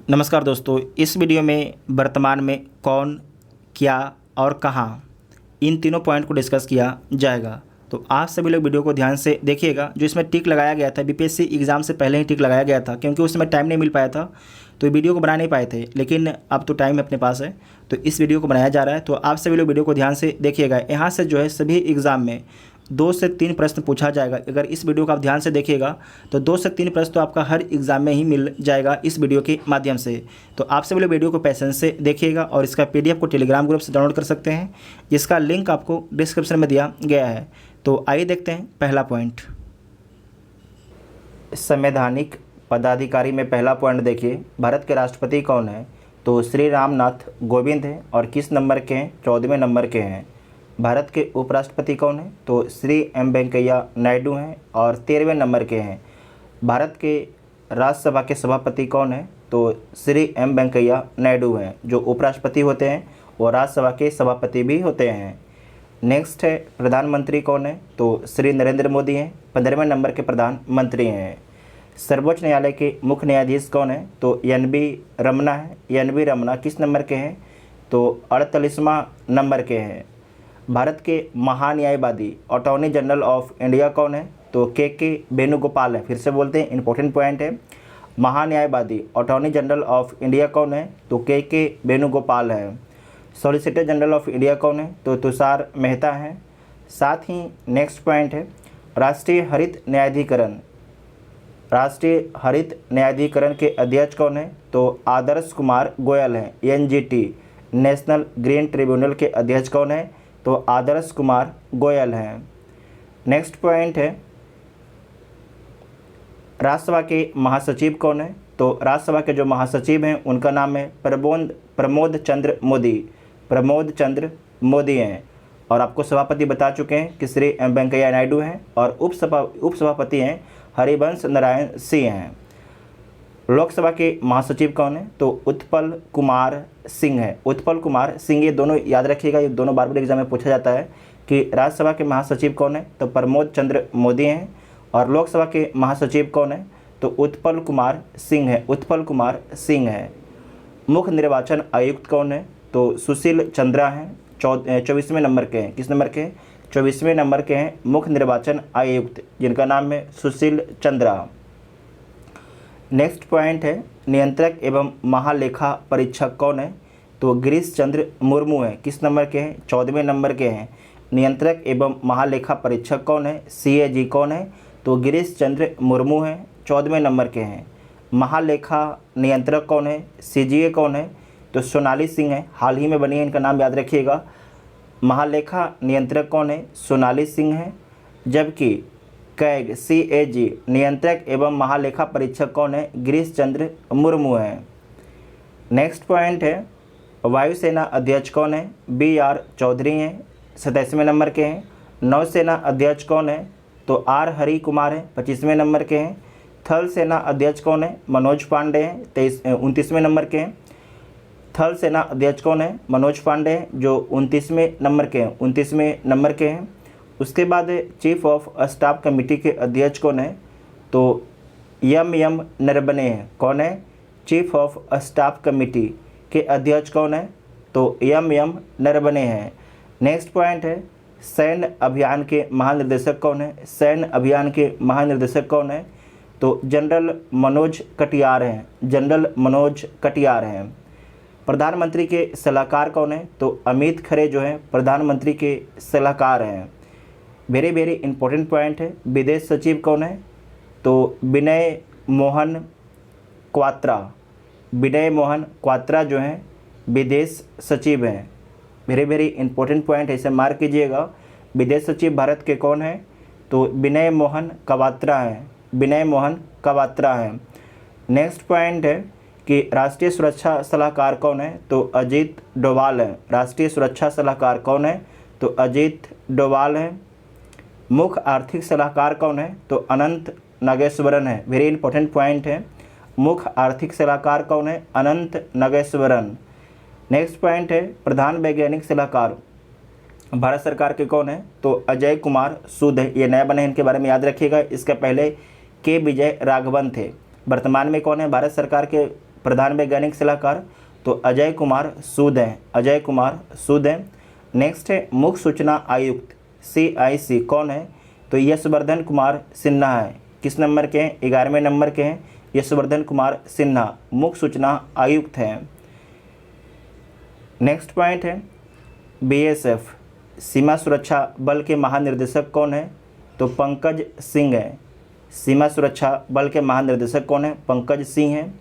नमस्कार दोस्तों, इस वीडियो में वर्तमान में कौन, क्या और कहाँ, इन तीनों पॉइंट को डिस्कस किया जाएगा। तो आप सभी लोग वीडियो को ध्यान से देखिएगा। जो इसमें टिक लगाया गया था, बीपीएससी एग्ज़ाम से पहले ही टिक लगाया गया था, क्योंकि उस समय टाइम नहीं मिल पाया था तो वीडियो को बना नहीं पाए थे। लेकिन अब तो टाइम अपने पास है, तो इस वीडियो को बनाया जा रहा है। तो आप सभी लोग वीडियो को ध्यान से देखिएगा। यहाँ से जो है सभी एग्ज़ाम में 2 से 3 प्रश्न पूछा जाएगा। अगर इस वीडियो को आप ध्यान से देखिएगा तो 2 से 3 प्रश्न तो आपका हर एग्ज़ाम में ही मिल जाएगा इस वीडियो के माध्यम से। तो आप सभी लोग वीडियो को पेशेंस से देखिएगा और इसका पीडीएफ को टेलीग्राम ग्रुप से डाउनलोड कर सकते हैं, जिसका लिंक आपको डिस्क्रिप्शन में दिया गया है। तो आइए देखते हैं पहला पॉइंट। संवैधानिक पदाधिकारी में पहला पॉइंट देखिए, भारत के राष्ट्रपति कौन है? तो श्री रामनाथ कोविंद हैं और किस नंबर के हैं? 14वें नंबर के हैं। भारत के उपराष्ट्रपति कौन है? तो श्री एम वेंकैया नायडू हैं और 13वें नंबर के हैं। भारत के राज्यसभा के सभापति कौन है? तो श्री एम वेंकैया नायडू हैं। जो उपराष्ट्रपति होते हैं वो राज्यसभा के सभापति भी होते हैं। नेक्स्ट है, प्रधानमंत्री कौन है? तो श्री नरेंद्र मोदी हैं, 15वें नंबर के प्रधानमंत्री हैं। सर्वोच्च न्यायालय के मुख्य न्यायाधीश कौन है? तो एन.वी. रमन्ना है। एन.वी. रमन्ना किस नंबर के हैं? तो 48वां नंबर के हैं। भारत के महान्यायवादी अटॉर्नी जनरल ऑफ इंडिया कौन है? तो के वेणुगोपाल है। फिर से बोलते हैं, इंपॉर्टेंट पॉइंट है। महान्यायवादी अटॉर्नी जनरल ऑफ इंडिया कौन है? तो के वेणुगोपाल है। सॉलिसिटर जनरल ऑफ इंडिया कौन है? तो तुषार मेहता हैं। साथ ही नेक्स्ट पॉइंट है, राष्ट्रीय हरित न्यायाधिकरण के अध्यक्ष कौन है? तो आदर्श कुमार गोयल हैं। एनजीटी नेशनल ग्रीन ट्रिब्यूनल के अध्यक्ष कौन है? तो आदर्श कुमार गोयल हैं। नेक्स्ट पॉइंट है, राज्यसभा के महासचिव कौन है? तो राज्यसभा के जो महासचिव हैं उनका नाम है प्रमोद चंद्र मोदी हैं। और आपको सभापति बता चुके हैं कि श्री एम वेंकैया नायडू हैं और उपसभापति हैं हरिवंश नारायण सिंह हैं। लोकसभा के महासचिव कौन है? तो उत्पल कुमार सिंह है। उत्पल कुमार सिंह, ये दोनों याद रखिएगा, ये दोनों बार एग्जाम में पूछा जाता है कि राज्यसभा के महासचिव कौन है? तो प्रमोद चंद्र मोदी हैं। और लोकसभा के महासचिव कौन है? तो उत्पल कुमार सिंह है। मुख्य निर्वाचन आयुक्त कौन है? तो सुशील चंद्रा हैं। 24वें नंबर के हैं। किस नंबर के? 24वें नंबर के हैं मुख्य निर्वाचन आयुक्त, जिनका नाम है सुशील चंद्रा। नेक्स्ट पॉइंट है, नियंत्रक एवं महालेखा परीक्षक कौन है? तो गिरीश चंद्र मुर्मू हैं। किस नंबर के हैं? 14वें नंबर के हैं। नियंत्रक एवं महालेखा परीक्षक कौन है? सीएजी कौन है? तो गिरीश चंद्र मुर्मू हैं, 14वें नंबर के हैं। महालेखा नियंत्रक कौन है? सीजीए कौन है? तो सोनाली सिंह है। हाल ही में बनी है, इनका नाम याद रखिएगा। महालेखा नियंत्रक कौन है? सोनाली सिंह है। जबकि कैग सीएजी नियंत्रक एवं महालेखा परीक्षक कौन है? गिरीश चंद्र मुर्मू हैं। नेक्स्ट पॉइंट है, वायुसेना अध्यक्ष कौन है? BR चौधरी हैं, 27वें नंबर के हैं। नौसेना अध्यक्ष कौन है? तो R हरि कुमार हैं, 25वें नंबर के हैं। थल सेना अध्यक्ष कौन है? मनोज पांडे हैं, 29वें नंबर के हैं। थल सेना अध्यक्ष कौन है? मनोज पांडे हैं, जो 29वें नंबर के हैं। उसके बाद चीफ ऑफ स्टाफ कमेटी के अध्यक्ष कौन है? तो एम नरवणे हैं। कौन है? चीफ ऑफ स्टाफ कमेटी के अध्यक्ष कौन है? तो एम नरवणे हैं। नेक्स्ट पॉइंट है, सैन्य अभियान के महानिर्देशक कौन है? सैन्य अभियान के महानिर्देशक कौन है? तो जनरल मनोज कटियार हैं। प्रधानमंत्री के सलाहकार कौन है? तो अमित खरे जो हैं प्रधानमंत्री के सलाहकार हैं। वेरी इंपॉर्टेंट पॉइंट है, विदेश सचिव कौन है? तो विनय मोहन क्वात्रा जो हैं विदेश सचिव हैं। वेरी इंपॉर्टेंट पॉइंट है, इसे मार्क कीजिएगा। विदेश सचिव भारत के कौन है? तो विनय मोहन क्वात्रा हैं। नेक्स्ट पॉइंट है कि राष्ट्रीय सुरक्षा सलाहकार कौन है? तो अजीत डोभाल है। राष्ट्रीय सुरक्षा सलाहकार कौन है? तो अजीत डोभाल है। मुख्य आर्थिक सलाहकार कौन है? तो अनंत नागेश्वरन है। वेरी इंपॉर्टेंट पॉइंट है, मुख्य आर्थिक सलाहकार कौन है? अनंत नागेश्वरन। नेक्स्ट पॉइंट है, प्रधान वैज्ञानिक सलाहकार भारत सरकार के कौन है? तो अजय कुमार सूद है। ये नया बने हैं, इनके बारे में याद रखिएगा। इसके पहले के विजय राघवन थे। वर्तमान में कौन है? भारत सरकार के प्रधान वैज्ञानिक सलाहकार, तो अजय कुमार सूद हैं, अजय कुमार सूद हैं। नेक्स्ट है मुख्य सूचना आयुक्त CIC कौन है, तो यशवर्धन कुमार सिन्हा है। किस नंबर के हैं, 11वें नंबर के हैं, यशवर्धन कुमार सिन्हा मुख्य सूचना आयुक्त हैं। नेक्स्ट पॉइंट है BSF सीमा सुरक्षा बल के महानिर्देशक कौन है, तो पंकज सिंह है। सीमा सुरक्षा बल के महानिर्देशक कौन है, पंकज सिंह हैं।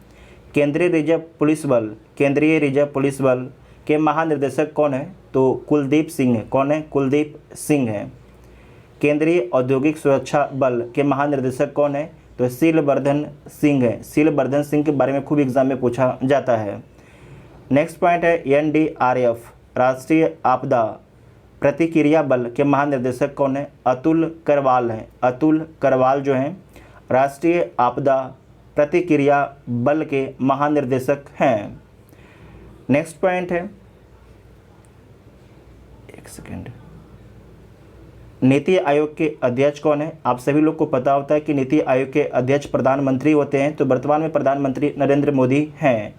केंद्रीय रिजर्व पुलिस बल, केंद्रीय रिजर्व पुलिस बल के महानिर्देशक कौन है, तो कुलदीप सिंह है। कौन है, कुलदीप सिंह है। केंद्रीय औद्योगिक सुरक्षा बल के महानिर्देशक कौन है, तो शीलवर्धन सिंह है। शीलवर्धन सिंह के बारे में खूब एग्जाम में पूछा जाता है। नेक्स्ट पॉइंट है NDRF राष्ट्रीय आपदा प्रतिक्रिया बल के महानिर्देशक कौन है, अतुल करवाल हैं। अतुल करवाल जो हैं राष्ट्रीय आपदा प्रतिक्रिया बल के महानिर्देशक हैं। नेक्स्ट पॉइंट है, एक सेकेंड, नीति आयोग के अध्यक्ष कौन है। आप सभी लोग को पता होता है कि नीति आयोग के अध्यक्ष प्रधानमंत्री होते हैं, तो वर्तमान में प्रधानमंत्री नरेंद्र मोदी हैं।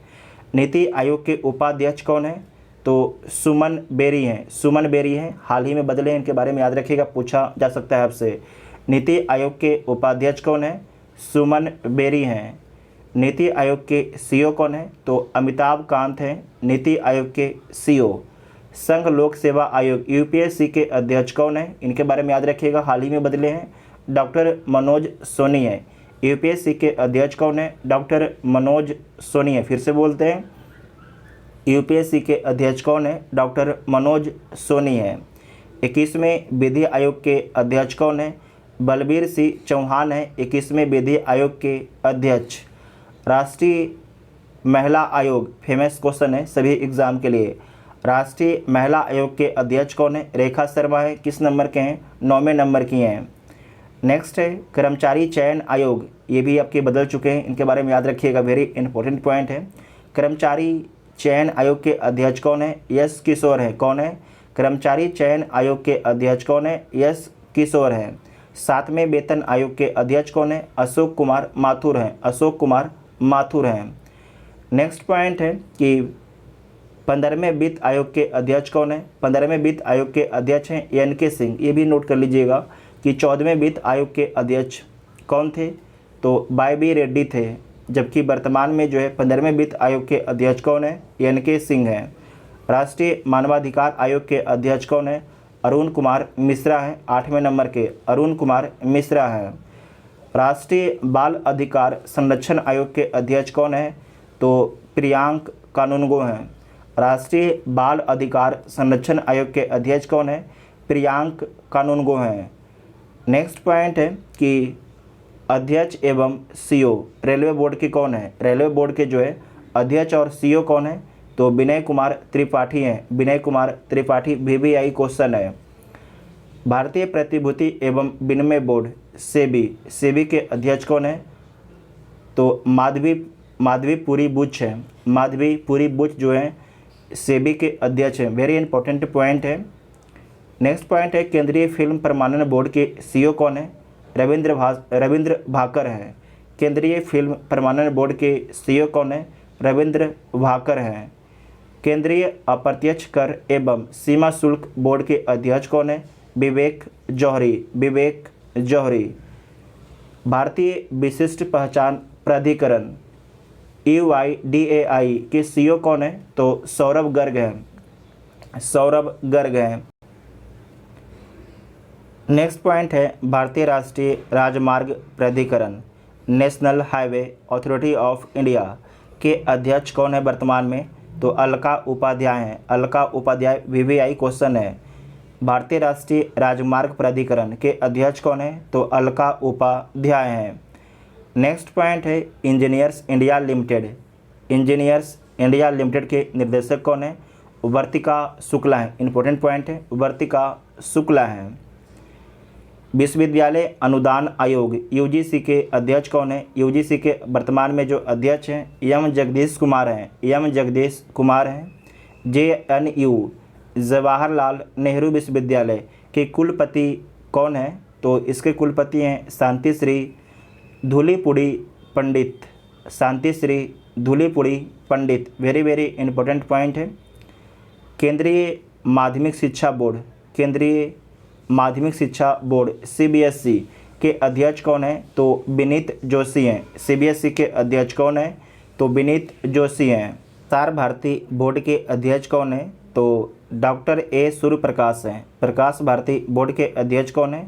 नीति आयोग के उपाध्यक्ष कौन है, तो सुमन बेरी हैं। सुमन बेरी हैं, हाल ही में बदले हैं, इनके बारे में याद रखिएगा, पूछा जा सकता है आपसे। नीति आयोग के उपाध्यक्ष कौन है, सुमन बेरी हैं। नीति आयोग के CEO कौन है, तो अमिताभ कांत हैं, नीति आयोग के CEO। संघ लोक सेवा आयोग UPSC के अध्यक्ष कौन है, इनके बारे में याद रखिएगा, हाल ही में बदले हैं, डॉक्टर मनोज सोनी है। UPSC के अध्यक्ष कौन है, डॉक्टर मनोज सोनी है। फिर से बोलते हैं, UPSC के अध्यक्ष कौन है, डॉक्टर मनोज सोनी है। 21वें विधि आयोग के अध्यक्ष कौन है, बलबीर सिंह चौहान है 21वें विधि आयोग के अध्यक्ष। राष्ट्रीय महिला आयोग, फेमस क्वेश्चन है सभी एग्जाम के लिए, राष्ट्रीय महिला आयोग के अध्यक्ष कौन है, रेखा शर्मा है। किस नंबर के हैं, 9वें नंबर की हैं। नेक्स्ट है कर्मचारी चयन आयोग, ये भी आपके बदल चुके हैं, इनके बारे में याद रखिएगा, वेरी इंपॉर्टेंट पॉइंट है। कर्मचारी चयन आयोग के अध्यक्ष कौन है, यस किशोर है। कौन है, कर्मचारी चयन आयोग के अध्यक्ष कौन है, यस किशोर है। 7वें वेतन आयोग के अध्यक्ष कौन है, अशोक कुमार माथुर हैं, अशोक कुमार माथुर हैं। नेक्स्ट पॉइंट है कि 15वें वित्त आयोग के अध्यक्ष कौन है, 15वें वित्त आयोग के अध्यक्ष हैं NK सिंह। ये भी नोट कर लीजिएगा कि 14वें वित्त आयोग के अध्यक्ष कौन थे, तो YB रेड्डी थे, जबकि वर्तमान में जो है 15वें वित्त आयोग के अध्यक्ष कौन है, NK सिंह हैं। राष्ट्रीय मानवाधिकार आयोग के अध्यक्ष कौन है, अरुण कुमार मिश्रा हैं, 8वें नंबर के अरुण कुमार मिश्रा हैं। राष्ट्रीय बाल अधिकार संरक्षण आयोग के अध्यक्ष कौन है, तो प्रियांक कानूनगो हैं। राष्ट्रीय बाल अधिकार संरक्षण आयोग के अध्यक्ष कौन है, प्रियांक कानूनगो हैं। नेक्स्ट पॉइंट है कि अध्यक्ष एवं CEO रेलवे बोर्ड के कौन है, रेलवे बोर्ड के जो है अध्यक्ष और CEO कौन है, तो विनय कुमार त्रिपाठी हैं, विनय कुमार त्रिपाठी। VBI क्वेश्चन है। भारतीय प्रतिभूति एवं विनिमय बोर्ड सेबी के अध्यक्ष कौन है, तो माधवी पुरी बुच है, माधवी पुरी बुच जो है सेबी के अध्यक्ष हैं, वेरी इंपॉर्टेंट पॉइंट है। नेक्स्ट पॉइंट है केंद्रीय फिल्म प्रमाणन बोर्ड के CEO कौन है, रविंद्र भाकर हैं। केंद्रीय फिल्म प्रमाणन बोर्ड के CEO कौन है, रविंद्र भाकर हैं। केंद्रीय अप्रत्यक्ष कर एवं सीमा शुल्क बोर्ड के अध्यक्ष कौन है, विवेक जौहरी। भारतीय विशिष्ट पहचान प्राधिकरण UIDAI के CEO कौन है, तो सौरभ गर्ग हैं। नेक्स्ट पॉइंट है भारतीय राष्ट्रीय राजमार्ग प्राधिकरण national highway authority of India के अध्यक्ष कौन है वर्तमान में, तो अलका उपाध्याय हैं, अलका उपाध्याय। VBI क्वेश्चन है, भारतीय राष्ट्रीय राजमार्ग प्राधिकरण के अध्यक्ष कौन है, तो अलका उपाध्याय हैं। नेक्स्ट पॉइंट है इंजीनियर्स इंडिया लिमिटेड के निर्देशक कौन है, वर्तिका शुक्ला हैं, इंपॉर्टेंट पॉइंट है, वर्तिका शुक्ला हैं। विश्वविद्यालय अनुदान आयोग UGC के अध्यक्ष कौन है, UGC के वर्तमान में जो अध्यक्ष हैं एम जगदीश कुमार हैं। JNU जवाहरलाल नेहरू विश्वविद्यालय के कुलपति कौन है, तो इसके कुलपति हैं शांति श्री धूलीपुड़ी पंडित। शांति श्री धूलीपुड़ी पंडित, वेरी वेरी इंपॉर्टेंट पॉइंट है। केंद्रीय माध्यमिक शिक्षा बोर्ड, केंद्रीय माध्यमिक शिक्षा बोर्ड CBSE के अध्यक्ष कौन है? तो विनीत जोशी हैं। CBSE के अध्यक्ष कौन है? तो विनीत जोशी हैं। प्रसार भारती बोर्ड के अध्यक्ष कौन है? तो डॉक्टर A सूर्य प्रकाश हैं। प्रकाश भारती बोर्ड के अध्यक्ष कौन है?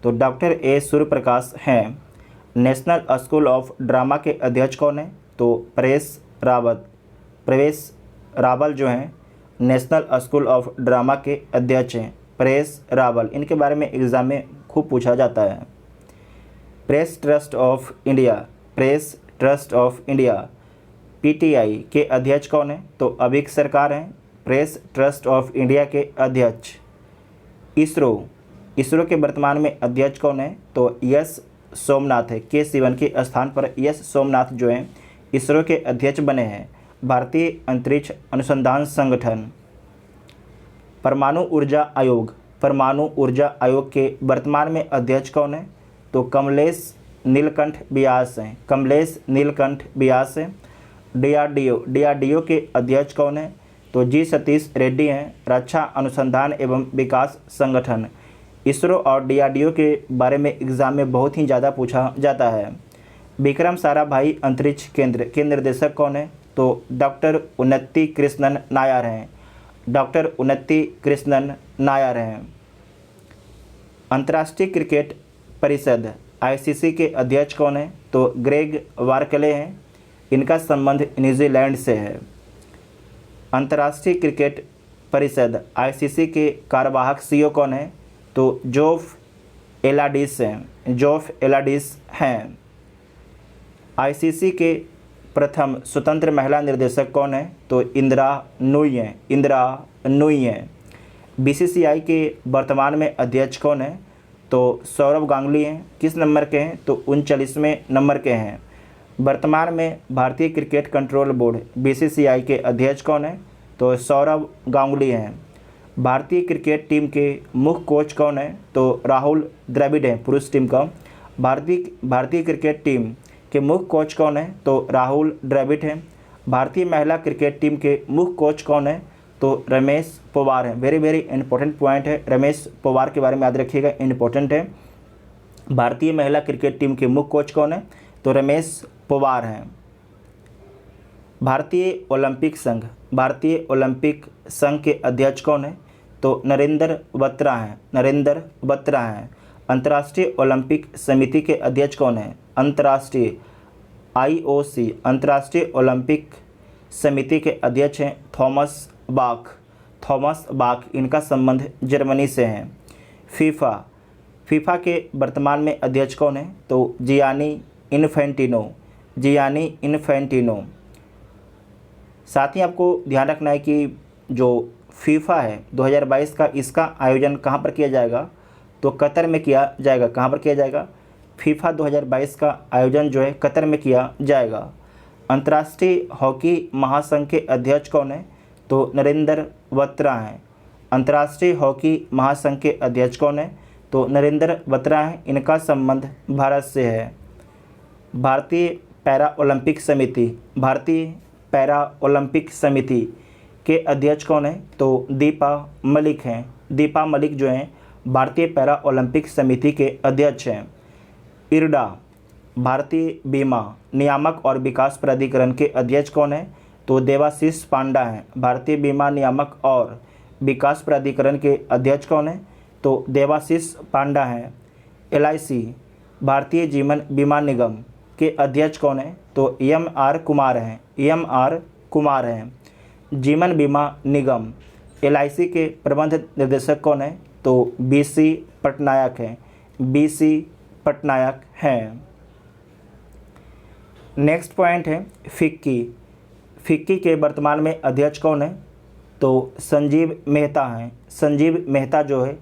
तो डॉक्टर A सूर्य प्रकाश हैं। नेशनल स्कूल ऑफ ड्रामा के अध्यक्ष कौन है? तो परेश रावत, प्रवेश रावल जो हैं नेशनल स्कूल ऑफ ड्रामा के अध्यक्ष हैं, परेश रावल। इनके बारे में एग्ज़ाम में खूब पूछा जाता है। Press trust of India, press trust of India PTI के अध्यक्ष कौन है? तो अभिक सरकार हैं, प्रेस ट्रस्ट ऑफ इंडिया के अध्यक्ष। इसरो के वर्तमान में अध्यक्ष कौन है? तो यस सोमनाथ है। के सिवन के स्थान पर यस सोमनाथ जो हैं इसरो के अध्यक्ष बने हैं। भारतीय अंतरिक्ष अनुसंधान संगठन। परमाणु ऊर्जा आयोग, परमाणु ऊर्जा आयोग के वर्तमान में अध्यक्ष कौन है? तो कमलेश नीलकंठ व्यास हैं, कमलेश नीलकंठ व्यास हैं। DRDO के अध्यक्ष कौन है? तो G सतीश रेड्डी हैं, रक्षा अनुसंधान एवं विकास संगठन। इसरो और DRDO के बारे में एग्ज़ाम में बहुत ही ज़्यादा पूछा जाता है। विक्रम साराभाई अंतरिक्ष केंद्र के निर्देशक कौन है? तो डॉक्टर उन्नति कृष्णन नायर हैं, डॉक्टर उन्नति कृष्णन नायर हैं। अंतर्राष्ट्रीय क्रिकेट परिषद ICC के अध्यक्ष कौन है? तो ग्रेग वार्कले हैं। इनका संबंध न्यूजीलैंड से है। अंतर्राष्ट्रीय क्रिकेट परिषद ICC के कार्यवाहक CEO कौन है? तो जोफ एलाडिस हैं, जोफ एलाडिस हैं। ICC के प्रथम स्वतंत्र महिला निर्देशक कौन है? तो इंदिरा नूई हैं, इंदिरा नूई हैं। BCCI के वर्तमान में अध्यक्ष कौन है? तो सौरभ गांगुली हैं। किस नंबर के हैं? तो 39वें नंबर के हैं। वर्तमान में भारतीय क्रिकेट कंट्रोल बोर्ड BCCI के अध्यक्ष कौन है? तो सौरभ गांगुली हैं। भारतीय क्रिकेट टीम के मुख्य कोच कौन है? तो राहुल द्रविड़ हैं, पुरुष टीम का। भारतीय क्रिकेट टीम के मुख्य कोच कौन है? तो राहुल द्रविड़ हैं। भारतीय महिला क्रिकेट टीम के मुख्य कोच कौन है? तो रमेश पवार हैं। वेरी वेरी इंपॉर्टेंट पॉइंट है, रमेश पवार के बारे में याद रखिएगा, इंपॉर्टेंट है। भारतीय महिला क्रिकेट टीम के मुख्य कोच कौन है? तो रमेश पवार हैं। भारतीय ओलंपिक संघ, भारतीय ओलंपिक संघ के अध्यक्ष कौन है? तो नरेंद्र बत्रा हैं, नरेंद्र बत्रा हैं। अंतर्राष्ट्रीय ओलंपिक समिति के अध्यक्ष कौन है? अंतर्राष्ट्रीय IOC, अंतर्राष्ट्रीय ओलंपिक समिति के अध्यक्ष हैं थॉमस बाख, थॉमस बाख। इनका संबंध जर्मनी से है। फीफा के वर्तमान में अध्यक्ष कौन है? तो जियानी इन्फेंटिनो, जियानी इन्फेंटिनो। साथ ही आपको ध्यान रखना है कि जो फीफा है 2022 का, इसका आयोजन कहाँ पर किया जाएगा? तो कतर में किया जाएगा। कहाँ पर किया जाएगा? फीफा 2022 का आयोजन जो है कतर में किया जाएगा। अंतर्राष्ट्रीय हॉकी महासंघ के अध्यक्ष कौन है? तो नरेंद्र बत्रा हैं। अंतर्राष्ट्रीय हॉकी महासंघ के अध्यक्ष कौन है? तो नरेंद्र बत्रा हैं। इनका संबंध भारत से है। भारतीय पैरा ओलंपिक समिति, भारतीय पैरा ओलंपिक समिति के अध्यक्ष कौन है? तो दीपा मलिक हैं। दीपा मलिक जो हैं भारतीय पैरा ओलंपिक समिति के अध्यक्ष हैं। IRDA, भारतीय बीमा नियामक और विकास प्राधिकरण के अध्यक्ष कौन है? तो देवाशीष पांडा हैं। भारतीय बीमा नियामक और विकास प्राधिकरण के अध्यक्ष कौन है? तो देवाशीष पांडा हैं। LIC, भारतीय जीवन बीमा निगम के अध्यक्ष कौन है? तो MR कुमार हैं, MR कुमार हैं। जीवन बीमा निगम LIC के प्रबंध निर्देशक कौन है? तो BC पटनायक हैं, BC पटनायक हैं। नेक्स्ट पॉइंट है फिक्की। फिक्की के वर्तमान में अध्यक्ष कौन है? तो संजीव मेहता हैं। संजीव मेहता जो है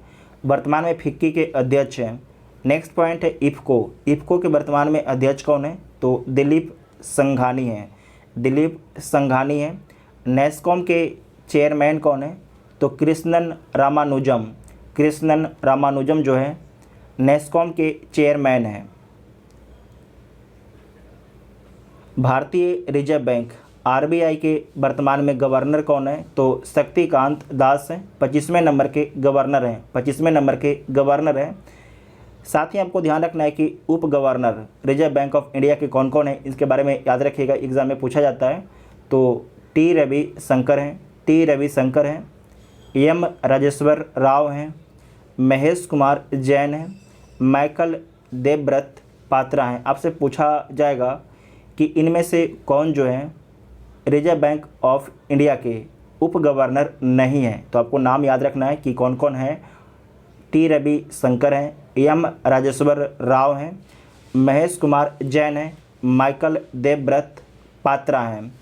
वर्तमान में फिक्की के अध्यक्ष हैं। नेक्स्ट पॉइंट है इफ़को। इफ़को के वर्तमान में अध्यक्ष कौन है? तो दिलीप संघानी हैं, दिलीप संघानी हैं। नेस्कॉम के चेयरमैन कौन है? तो कृष्णन रामानुजम, कृष्णन रामानुजम जो है नेस्कॉम के चेयरमैन हैं। भारतीय रिजर्व बैंक आरबीआई के वर्तमान में गवर्नर कौन है? तो शक्तिकांत दास हैं, 25वें नंबर के गवर्नर हैं, 25वें नंबर के गवर्नर हैं। साथ ही आपको ध्यान रखना है कि उप governor reserve bank of India के कौन कौन है, इसके बारे में याद रखिएगा, एग्जाम में पूछा जाता है। तो टी रविशंकर हैं, टी रविशंकर हैं, एम राजेश्वर राव हैं, महेश कुमार जैन हैं, माइकल देवव्रत पात्रा हैं। आपसे पूछा जाएगा कि इनमें से कौन जो है रिजर्व बैंक ऑफ इंडिया के उप गवर्नर नहीं है, तो आपको नाम याद रखना है कि कौन कौन है। टी रविशंकर हैं, एम राजेश्वर राव हैं, महेश कुमार जैन हैं, माइकल देवव्रत पात्रा हैं।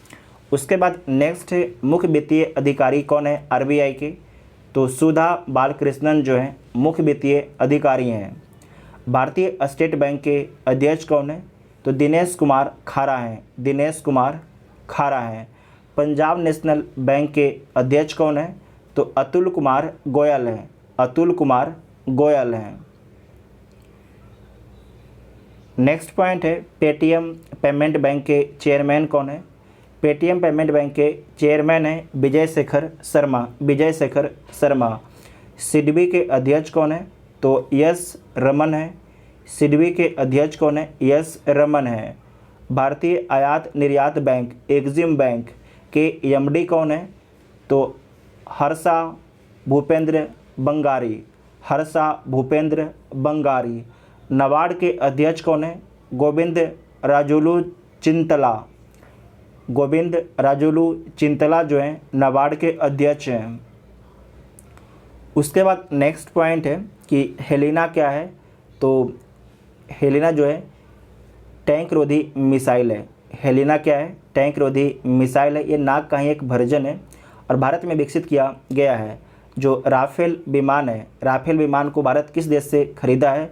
उसके बाद नेक्स्ट है मुख्य वित्तीय अधिकारी कौन है आरबीआई के? तो सुधा बालकृष्णन जो है मुख्य वित्तीय अधिकारी हैं। भारतीय स्टेट बैंक के अध्यक्ष कौन है? तो दिनेश कुमार खारा हैं, दिनेश कुमार खारा हैं। पंजाब नेशनल बैंक के अध्यक्ष कौन है? तो अतुल कुमार गोयल हैं, अतुल कुमार गोयल हैं। नेक्स्ट पॉइंट है पेटीएम पेमेंट बैंक के चेयरमैन कौन है? पेटीएम पेमेंट बैंक के चेयरमैन हैं विजय शेखर शर्मा, विजय शेखर शर्मा। सिडबी के अध्यक्ष कौन है? तो यस रमन है, सिडबी के अध्यक्ष कौन है? यस रमन है। भारतीय आयात निर्यात बैंक एग्जिम बैंक के एमडी कौन है? तो हर्षा भूपेंद्र बंगारी, हर्षा भूपेंद्र बंगारी। नाबार्ड के अध्यक्ष कौन है? गोविंद राजुलू चिंतला, गोविंद राजुलू चिंतला जो हैं नाबार्ड के अध्यक्ष हैं। उसके बाद नेक्स्ट पॉइंट है कि हेलिना क्या है? तो हेलिना जो है टैंक रोधी मिसाइल है, हेलिना क्या है? टैंक रोधी मिसाइल है। ये नाग का ही एक वर्जन है और भारत में विकसित किया गया है। जो राफेल विमान है, राफेल विमान को भारत किस देश से खरीदा है?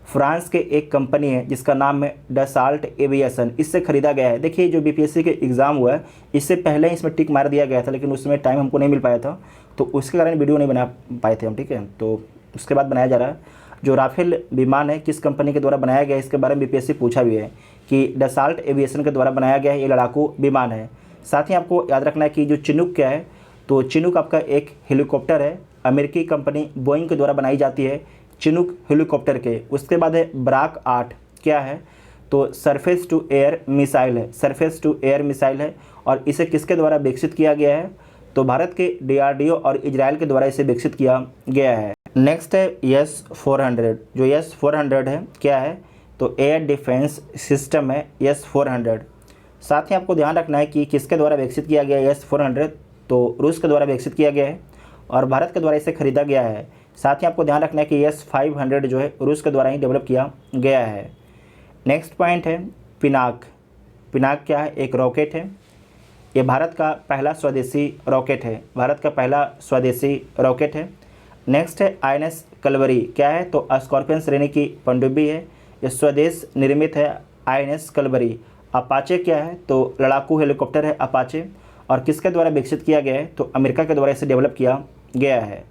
फ्रांस के एक कंपनी है जिसका नाम है डसाल्ट एविएशन, इससे खरीदा गया है। देखिए जो बीपीएससी के एग्ज़ाम हुआ है इससे पहले ही इसमें टिक मार दिया गया था, लेकिन उसमें टाइम हमको नहीं मिल पाया था तो उसके कारण वीडियो नहीं बना पाए थे हम, ठीक है। तो उसके बाद बनाया जा रहा है। जो राफेल विमान है किस कंपनी के द्वारा बनाया गया है इसके बारे में बीपीएससी पूछा भी है कि डसाल्ट एविएशन के द्वारा बनाया गया है, ये लड़ाकू विमान है। साथ ही आपको याद रखना है कि जो चिनूक क्या है? तो चिनूक आपका एक हेलीकॉप्टर है, अमेरिकी कंपनी बोइंग के द्वारा बनाई जाती है चिनूक हेलीकॉप्टर के। उसके बाद है ब्राक 8 क्या है? तो सरफेस टू एयर मिसाइल है, सरफेस टू एयर मिसाइल है और इसे किसके द्वारा विकसित किया गया है? तो भारत के डीआरडीओ और इजराइल के द्वारा इसे विकसित किया गया है। नेक्स्ट है S-400, जो S-400 है क्या है? तो एयर डिफेंस सिस्टम है S-400। साथ ही आपको ध्यान रखना है कि किसके द्वारा विकसित किया गया है S-400? तो रूस के द्वारा विकसित किया गया है और भारत के द्वारा इसे खरीदा गया है। साथ ही आपको ध्यान रखना है कि S-500 जो है रूस के द्वारा ही डेवलप किया गया है। नेक्स्ट पॉइंट है पिनाक, पिनाक क्या है? एक रॉकेट है, ये भारत का पहला स्वदेशी रॉकेट है, भारत का पहला स्वदेशी रॉकेट है। नेक्स्ट है INS कलवरी क्या है? तो स्कॉर्पियन श्रेणी की पनडुब्बी है, ये स्वदेश निर्मित है INS कलवरी। अपाचे क्या है? तो लड़ाकू हेलीकॉप्टर है अपाचे और किसके द्वारा विकसित किया गया है? तो अमेरिका के द्वारा इसे डेवलप किया गया है।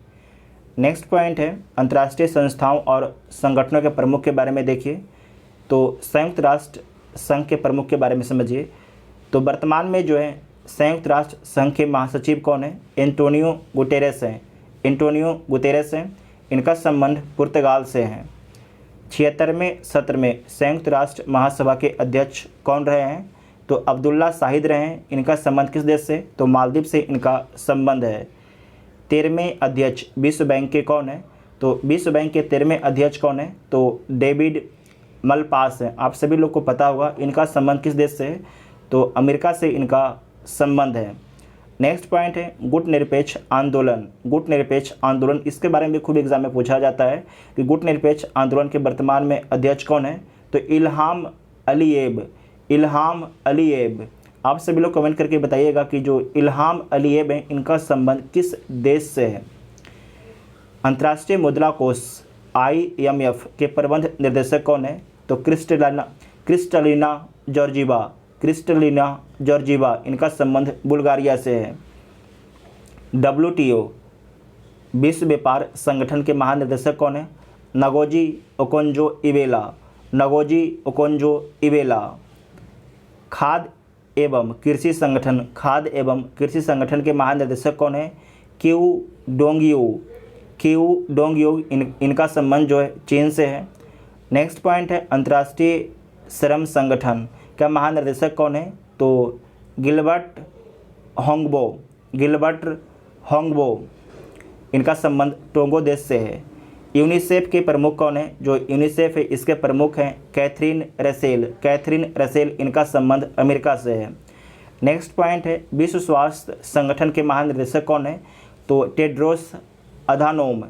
नेक्स्ट पॉइंट है अंतर्राष्ट्रीय संस्थाओं और संगठनों के प्रमुख के बारे में देखिए। तो संयुक्त राष्ट्र संघ के प्रमुख के बारे में समझिए। तो वर्तमान में जो है संयुक्त राष्ट्र संघ के महासचिव कौन है? एंटोनियो गुटेरेस हैं, एंटोनियो गुटेरेस हैं। इनका संबंध पुर्तगाल से है। 76वें सत्र में संयुक्त राष्ट्र महासभा के अध्यक्ष कौन रहे हैं? तो अब्दुल्ला शाहिद रहे हैं। इनका संबंध किस देश से? तो मालदीव से इनका संबंध है। 13वें अध्यक्ष विश्व बैंक के कौन है? तो विश्व बैंक के 13वें अध्यक्ष कौन है? तो डेविड मलपास हैं। आप सभी लोग को पता होगा इनका संबंध किस देश से है? तो अमेरिका से इनका संबंध है। नेक्स्ट पॉइंट है गुट निरपेक्ष आंदोलन, गुट निरपेक्ष आंदोलन, इसके बारे में भी खूब एग्जाम में पूछा जाता है कि गुट निरपेक्ष आंदोलन के वर्तमान में अध्यक्ष कौन है? तो इल्हाम अलीएब, इल्हाम अलीएब। आप सभी लोग कमेंट करके बताइएगा कि जो इल्हाम अलीएब हैं इनका संबंध किस देश से है। अंतर्राष्ट्रीय मुद्रा कोष IMF के प्रबंध निर्देशक कौन है? तो क्रिस्टलिना जॉर्जीवा, क्रिस्टलिना जॉर्जीवा। इनका संबंध बुल्गारिया से है। WTO विश्व व्यापार संगठन के महानिदेशक कौन है? Ngozi Okonjo Iweala, Ngozi Okonjo Iweala. खाद्य एवं कृषि संगठन, खाद्य एवं कृषि संगठन के महानिदेशक कौन है? क्यू डोंगयू। इनका संबंध जो है चीन से है। नेक्स्ट पॉइंट है अंतर्राष्ट्रीय श्रम संगठन का महानिदेशक कौन है? तो गिलबर्ट होंगबो। इनका संबंध टोंगो देश से है। यूनिसेफ के प्रमुख कौन है? जो यूनिसेफ है इसके प्रमुख हैं कैथरीन रसेल। इनका संबंध अमेरिका से है। नेक्स्ट पॉइंट है विश्व स्वास्थ्य संगठन के महानिदेशक कौन है? तो टेड्रोस अधानोम।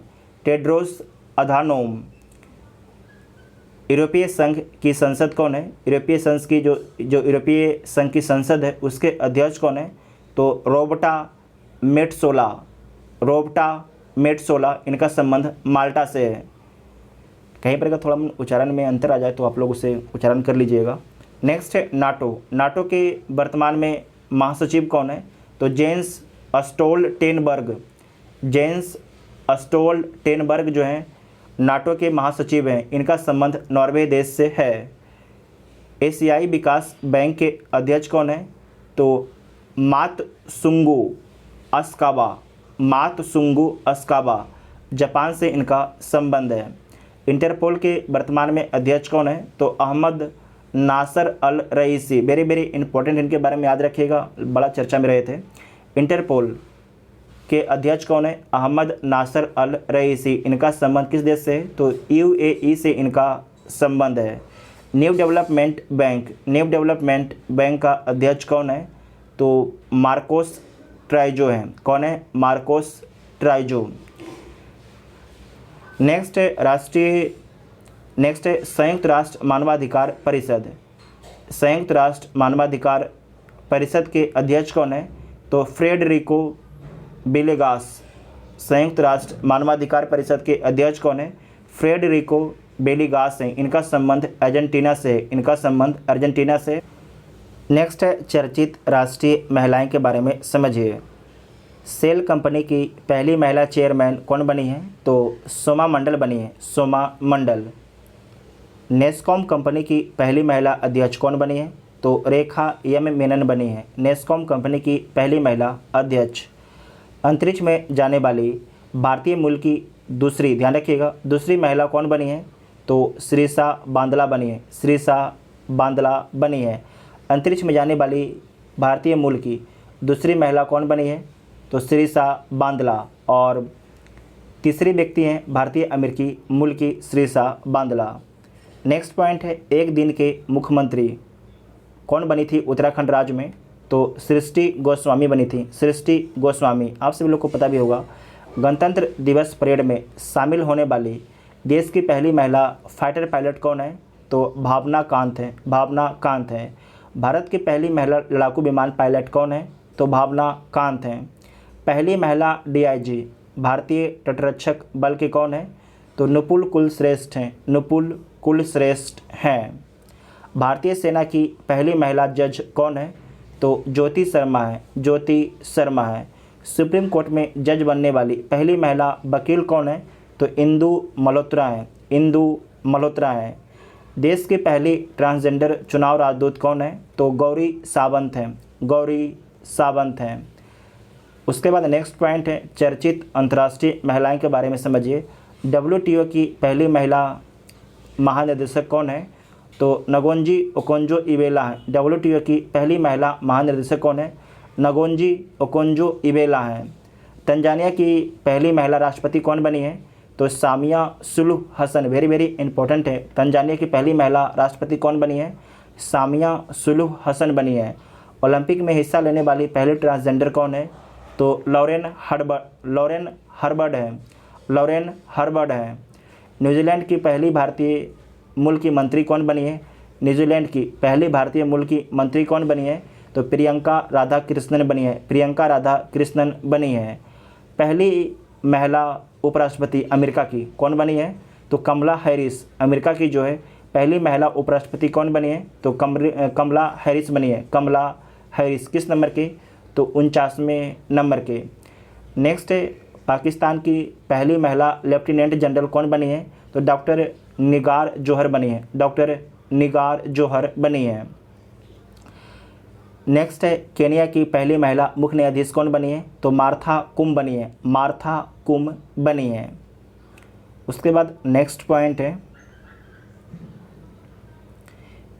यूरोपीय संघ की संसद कौन है? यूरोपीय संघ की जो यूरोपीय संघ की संसद है उसके अध्यक्ष कौन है? तो रोबर्टा मेट्सोला। इनका संबंध माल्टा से है। कहीं पर का थोड़ा उच्चारण में अंतर आ जाए तो आप लोग उसे उच्चारण कर लीजिएगा। नेक्स्ट है नाटो के वर्तमान में महासचिव कौन है? तो जेंस स्टोल्टेनबर्ग जो हैं नाटो के महासचिव हैं। इनका संबंध नॉर्वे देश से है। एशियाई विकास बैंक के अध्यक्ष कौन है? तो मात्सुंगु अस्काबा। जापान से इनका संबंध है। इंटरपोल के वर्तमान में अध्यक्ष कौन है? तो अहमद नासर अल रईसी। वेरी इंपॉर्टेंट, इनके बारे में याद रखिएगा, बड़ा चर्चा में रहे थे। इंटरपोल के अध्यक्ष कौन है? अहमद नासर अल रईसी। इनका संबंध किस देश से है? तो UAE से इनका संबंध है। न्यू डेवलपमेंट बैंक का अध्यक्ष कौन है? तो मार्कोस ट्राइजो हैं। कौन है? मार्कोस ट्राइजो। नेक्स्ट है संयुक्त राष्ट्र मानवाधिकार परिषद के अध्यक्ष कौन है? तो फ्रेडरिको बिलेगास। संयुक्त राष्ट्र मानवाधिकार परिषद के अध्यक्ष कौन है? फ्रेडरिको बेलिगास हैं। इनका संबंध अर्जेंटीना से। नेक्स्ट है चर्चित राष्ट्रीय महिलाएं के बारे में समझिए। सेल कंपनी की पहली महिला चेयरमैन कौन बनी है? तो सोमा मंडल बनी है। नेस्कॉम कंपनी की पहली महिला अध्यक्ष कौन बनी है? तो रेखा एम मेनन बनी है। नेस्कॉम कंपनी की पहली महिला अध्यक्ष। अंतरिक्ष में जाने वाली भारतीय मूल की दूसरी महिला कौन बनी है? तो श्रीषा बांदला बनी है। अंतरिक्ष में जाने वाली भारतीय मूल की दूसरी महिला कौन बनी है? तो श्रीषा बांदला। और तीसरी व्यक्ति हैं भारतीय अमेरिकी मूल की श्रीषा बांदला। नेक्स्ट पॉइंट है एक दिन के मुख्यमंत्री कौन बनी थी उत्तराखंड राज्य में? तो सृष्टि गोस्वामी बनी थी। आप सभी लोग को पता भी होगा। गणतंत्र दिवस परेड में शामिल होने वाली देश की पहली महिला फाइटर पायलट कौन है? तो भावना कांत है। भारत की पहली महिला लड़ाकू विमान पायलट कौन है? तो भावना कांत हैं। पहली महिला DIG भारतीय तटरक्षक बल के कौन है? तो नुपुल कुलश्रेष्ठ हैं। भारतीय सेना की पहली महिला जज कौन है? तो ज्योति शर्मा है। सुप्रीम कोर्ट में जज बनने वाली पहली महिला वकील कौन है? तो इंदु मल्होत्रा है। देश की पहली ट्रांसजेंडर चुनाव राजदूत कौन है? तो गौरी सावंत हैं। उसके बाद नेक्स्ट पॉइंट है चर्चित अंतर्राष्ट्रीय महिलाएं के बारे में समझिए। WTO की पहली महिला महानिदेशक कौन है? तो नगोंजी ओकोंजो इवेला है। WTO की पहली महिला महानिदेशक कौन है? नगोंजी ओकोंजो इवेला हैं। तंजानिया की पहली महिला राष्ट्रपति कौन बनी है? तो सामिया सुलूह हसन। वेरी इंपॉर्टेंट है। तंजानिया की पहली महिला राष्ट्रपति कौन बनी है? सामिया सुलूह हसन बनी है। ओलंपिक में हिस्सा लेने वाली पहली ट्रांसजेंडर कौन है? तो लॉरेन हर्बर्ड है। न्यूजीलैंड की पहली भारतीय मूल की मंत्री कौन बनी है? न्यूजीलैंड की पहली भारतीय मूल की मंत्री कौन बनी है? तो प्रियंका राधा कृष्णन बनी है। पहली महिला उपराष्ट्रपति अमेरिका की कौन बनी है? तो कमला हैरिस। अमेरिका की जो है पहली महिला उपराष्ट्रपति कौन बनी है? तो कमला हैरिस बनी है। कमला हैरिस किस नंबर की? तो 49वें नंबर के। नेक्स्ट है पाकिस्तान की पहली महिला लेफ्टिनेंट जनरल कौन बनी है? तो डॉक्टर निगार जोहर बनी है। नेक्स्ट है केनिया की पहली महिला मुख्य न्यायाधीश कौन बनी है? तो मार्था कुम बनी है, मार्था कुम बनी है। उसके बाद नेक्स्ट पॉइंट है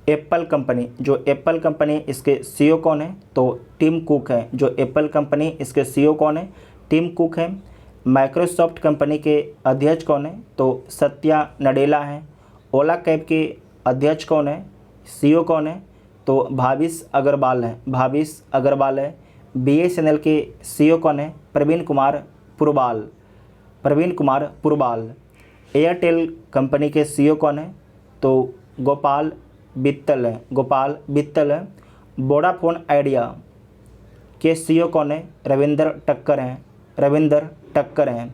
एप्पल कंपनी, जो एप्पल कंपनी इसके सीईओ कौन है? तो टिम कुक है। जो एप्पल कंपनी इसके सीईओ कौन है? टिम कुक है। माइक्रोसॉफ्ट कंपनी के अध्यक्ष कौन है? तो सत्या नडेला है। ओला कैब के अध्यक्ष कौन है? सीईओ कौन है? तो भाविश अग्रवाल है, भाविश अग्रवाल है। बीएसएनएल के सीईओ कौन है? प्रवीण कुमार पुरवाल, प्रवीण कुमार पुरवाल। एयरटेल कंपनी के सीईओ कौन है? तो गोपाल बित्तल है, गोपाल बित्तल है। वोडाफोन आइडिया के सीईओ कौन है? रविंदर टक्कर हैं, रविंदर टक्कर हैं।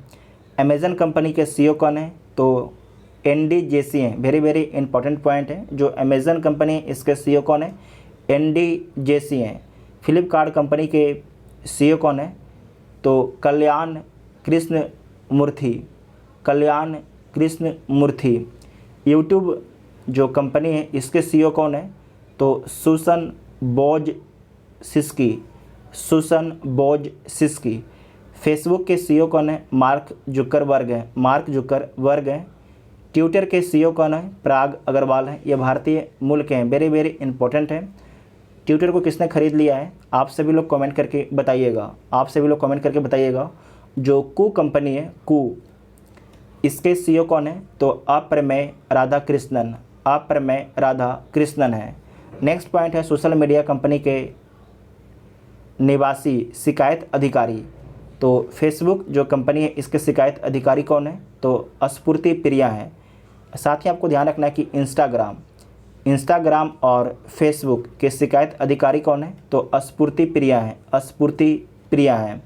अमेज़न कंपनी के सीईओ कौन है? तो एनडी जेसी हैं। वेरी वेरी इंपॉर्टेंट पॉइंट है, जो अमेज़न कंपनी इसके सीईओ कौन है? एनडी जेसी हैं। फ्लिपकार्ट कंपनी के सीईओ कौन है? तो कल्याण कृष्ण मूर्ति, कल्याण कृष्ण मूर्ति। यूट्यूब जो कंपनी है इसके सीईओ कौन है? तो सुसन बोज सिस्की, सुसन बोज सिस्की। फेसबुक के सीईओ कौन है? मार्क जुकरबर्ग है, मार्क जुकरबर्ग है। ट्विटर के सीईओ कौन है? पराग अग्रवाल है। ये भारतीय मूल के हैं। वेरी वेरी इंपॉर्टेंट है। ट्विटर को किसने खरीद लिया है? आप सभी लोग कमेंट करके बताइएगा, आप सभी लोग कमेंट करके बताइएगा। जो कू कंपनी है, कू, इसके सीईओ कौन है? तो अप्रमेय राधाकृष्णन, अप्रमेय राधाकृष्णन है। नेक्स्ट पॉइंट है सोशल मीडिया कंपनी के निवासी शिकायत अधिकारी। तो फेसबुक जो कंपनी है इसके शिकायत अधिकारी कौन है? तो स्फूर्ति प्रिया है। साथ ही आपको ध्यान रखना है कि इंस्टाग्राम और फेसबुक के शिकायत अधिकारी कौन है? तो स्फूर्ति प्रिया है, स्फूर्ति प्रिया है।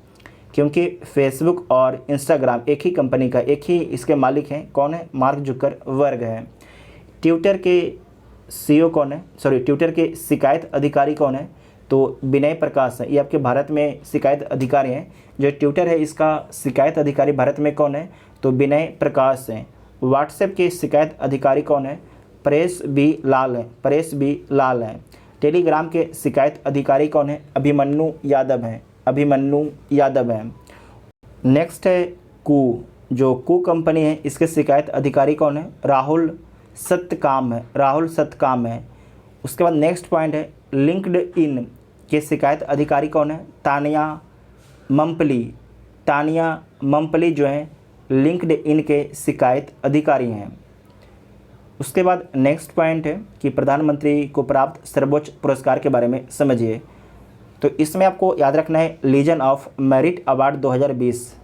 क्योंकि फेसबुक और इंस्टाग्राम एक ही कंपनी का, एक ही इसके मालिक हैं। कौन है? मार्क जुकरबर्ग है। ट्विटर के सीईओ कौन है? ट्विटर के शिकायत अधिकारी कौन है? तो विनय प्रकाश है। ये आपके भारत में शिकायत अधिकारी हैं। जो ट्विटर है इसका शिकायत अधिकारी भारत में कौन है? तो विनय प्रकाश हैं। व्हाट्सएप के शिकायत अधिकारी कौन है? परेश बी लाल है, परेश बी लाल हैं। टेलीग्राम के शिकायत अधिकारी कौन है? अभिमन्यु यादव हैं, अभिमन्यु यादव हैं। नेक्स्ट है कू, जो कू कंपनी है इसके शिकायत अधिकारी कौन है? राहुल सत्यकाम है, राहुल सत्यकाम है। उसके बाद नेक्स्ट पॉइंट है लिंक्ड इन के शिकायत अधिकारी कौन है? तानिया मम्पली, तानिया मम्पली जो है लिंक्ड इन के शिकायत अधिकारी हैं। उसके बाद नेक्स्ट पॉइंट है कि प्रधानमंत्री को प्राप्त सर्वोच्च पुरस्कार के बारे में समझिए। तो इसमें आपको याद रखना है लीजन ऑफ मेरिट अवार्ड 2020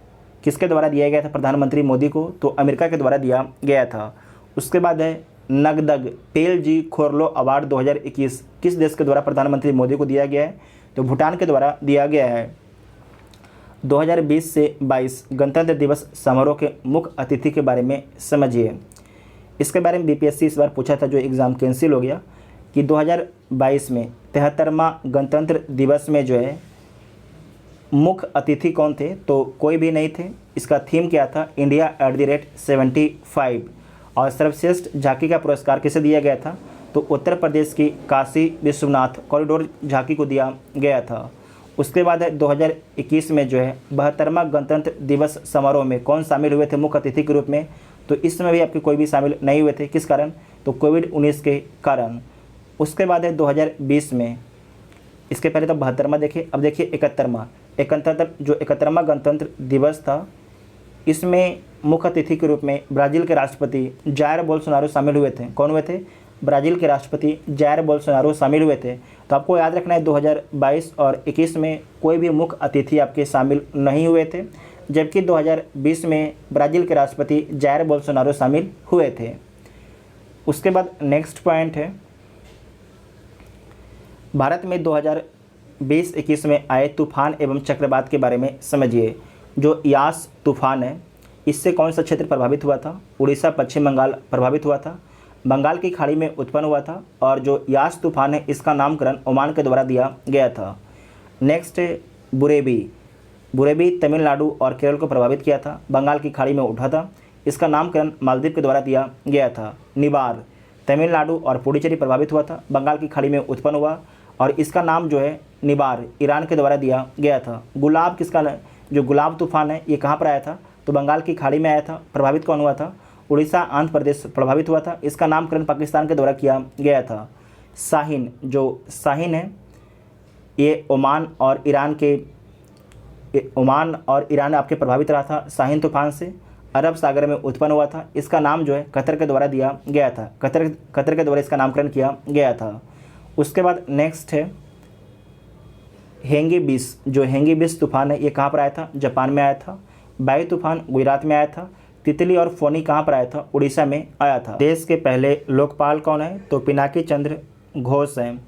किसके द्वारा दिया गया था प्रधानमंत्री मोदी को? तो अमेरिका के द्वारा दिया गया था। उसके बाद है नगदग तेल जी खोरलो अवार्ड 2021 किस देश के द्वारा प्रधानमंत्री मोदी को दिया गया है? तो भूटान के द्वारा दिया गया है। 2020 से 22 गणतंत्र दिवस समारोह के मुख्य अतिथि के बारे में समझिए। इसके बारे में बीपीएससी इस बार पूछा था, जो एग्ज़ाम कैंसिल हो गया, कि 2022 में 73वां गणतंत्र दिवस में जो है मुख्य अतिथि कौन थे? तो कोई भी नहीं थे। इसका थीम क्या था? इंडिया @75। और सर्वश्रेष्ठ झांकी का पुरस्कार किसे दिया गया था? तो उत्तर प्रदेश की काशी विश्वनाथ कॉरिडोर झांकी को दिया गया था। उसके बाद है 2021 में जो है 72वां गणतंत्र दिवस समारोह में कौन शामिल हुए थे मुख्य अतिथि के रूप में? तो इसमें भी आपके कोई भी शामिल नहीं हुए थे। किस कारण? तो कोविड-19 के कारण। उसके बाद है 2020 में, इसके पहले तो 72वां देखिए, अब देखिए 71वां गणतंत्र दिवस था। इसमें मुख्य अतिथि के रूप में ब्राज़ील के राष्ट्रपति जायर बोल्सोनारो शामिल हुए थे। कौन हुए थे? ब्राज़ील के राष्ट्रपति जायर बोल्सोनारो शामिल हुए थे। तो आपको याद रखना है 2022 और 21 में कोई भी मुख्य अतिथि आपके शामिल नहीं हुए थे, जबकि 2020 में ब्राज़ील के राष्ट्रपति जायर बोल्सोनारो शामिल हुए थे। उसके बाद नेक्स्ट पॉइंट है भारत में 2020-21 में आए तूफान एवं चक्रवात के बारे में समझिए। जो यास तूफान है इससे कौन सा क्षेत्र प्रभावित हुआ था? उड़ीसा, पश्चिम बंगाल प्रभावित हुआ था, बंगाल की खाड़ी में उत्पन्न हुआ था। और जो यास तूफान है इसका नामकरण ओमान के द्वारा दिया गया था। नेक्स्ट है बुरेवी, बुरेवी तमिलनाडु और केरल को प्रभावित किया था, बंगाल की खाड़ी में उठा था। इसका नामकरण मालदीव के द्वारा दिया गया था। निवार तमिलनाडु और पुडुचेरी प्रभावित हुआ था, बंगाल की खाड़ी में उत्पन्न हुआ। और इसका नाम जो है निबार ईरान के द्वारा दिया गया था। गुलाब जो गुलाब तूफान है ये कहाँ पर आया था, तो बंगाल की खाड़ी में आया था। प्रभावित कौन हुआ था, उड़ीसा आंध्र प्रदेश प्रभावित हुआ था। इसका नामकरण पाकिस्तान के द्वारा किया गया था। शाहीन, जो शाहीन है ये ओमान और ईरान आपके प्रभावित रहा था शाहीन तूफान से, अरब सागर में उत्पन्न हुआ था। इसका नाम जो है कतर के द्वारा दिया गया था, कतर के द्वारा इसका नामकरण किया गया था। उसके बाद नेक्स्ट है हेंगीबिस, जो हेंगीबिस तूफान है ये कहाँ पर आया था, जापान में आया था। वायु तूफान गुजरात में आया था। तितली और फोनी कहाँ पर आया था, उड़ीसा में आया था। देश के पहले लोकपाल कौन है, तो पिनाकी चंद्र घोष हैं।